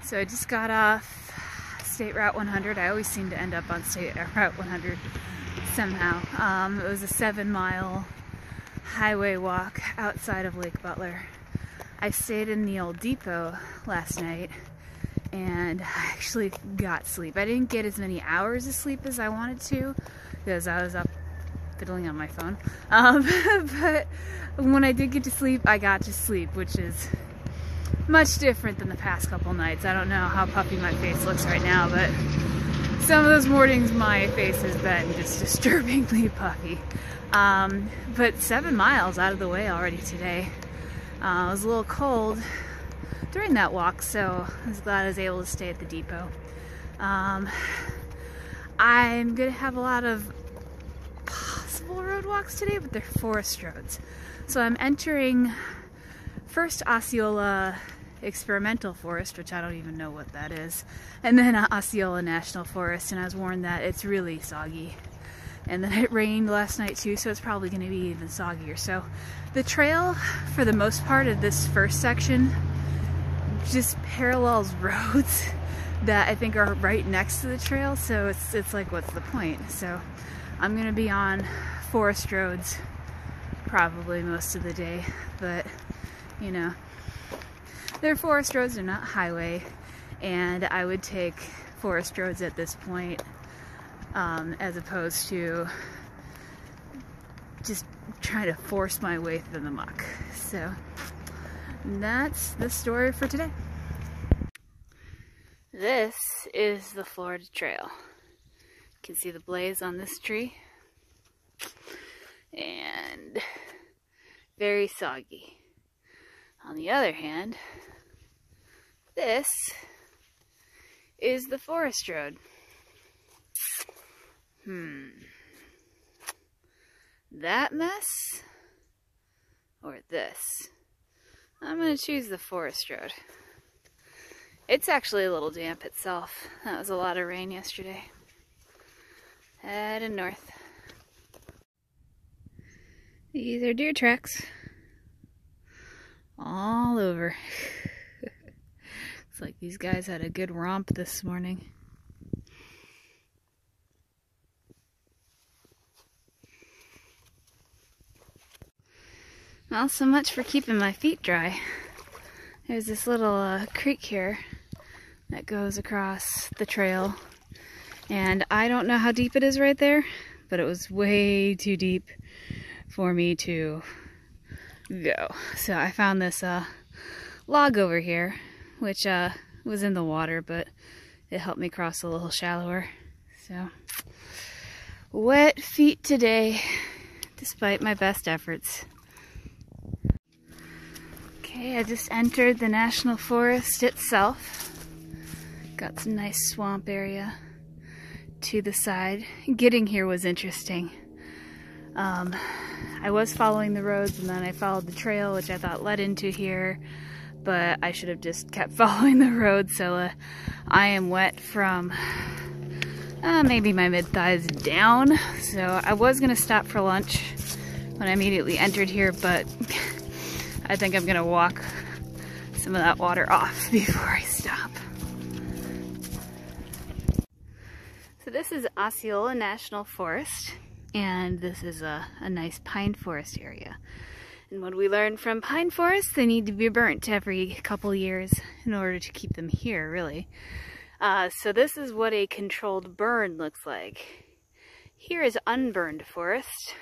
So I just got off State Route 100. I always seem to end up on State Route 100 somehow. It was a 7-mile highway walk outside of Lake Butler. I stayed in the old depot last night and I actually got sleep. I didn't get as many hours of sleep as I wanted to because I was up fiddling on my phone. But when I did get to sleep, I got to sleep, which is much different than the past couple nights. I don't know how puffy my face looks right now, but some of those mornings my face has been just disturbingly puffy. But 7 miles out of the way already today. It was a little cold during that walk, so I was glad I was able to stay at the depot. I'm gonna have a lot of possible road walks today, but they're forest roads. So I'm entering first Osceola Experimental Forest, which I don't even know what that is, and then Osceola National Forest, and I was warned that it's really soggy. And then it rained last night too, so it's probably going to be even soggier. So the trail, for the most part of this first section, just parallels roads that I think are right next to the trail, so it's like, what's the point? So I'm going to be on forest roads probably most of the day, but you know, they're forest roads, they're not highway, and I would take forest roads at this point as opposed to just trying to force my way through the muck. So that's the story for today. This is the Florida Trail. You can see the blaze on this tree, and very soggy. On the other hand, this is the forest road. That mess or this? I'm gonna choose the forest road. It's actually a little damp itself. That was a lot of rain yesterday. Heading north. These are deer tracks all over. It's like these guys had a good romp this morning. Well, so much for keeping my feet dry. There's this little creek here that goes across the trail, and I don't know how deep it is right there, but it was way too deep for me to go. So I found this log over here, which was in the water, but it helped me cross a little shallower. So wet feet today, despite my best efforts. Okay, I just entered the National Forest itself. Got some nice swamp area to the side. Getting here was interesting. I was following the roads and then I followed the trail, which I thought led into here, but I should have just kept following the road. So I am wet from maybe my mid-thighs down. So I was gonna stop for lunch when I immediately entered here, but I think I'm gonna walk some of that water off before I stop. So this is Osceola National Forest, and this is a nice pine forest area. And what we learned from pine forests, they need to be burnt every couple years in order to keep them here, really. So this is what a controlled burn looks like. Here is unburned forest.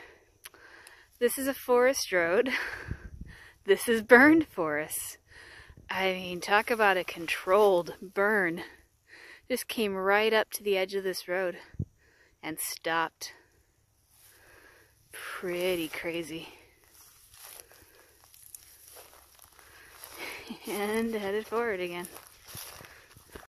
This is a forest road. This is burned forest. I mean, talk about a controlled burn. Just came right up to the edge of this road and stopped. Pretty crazy. And headed forward again.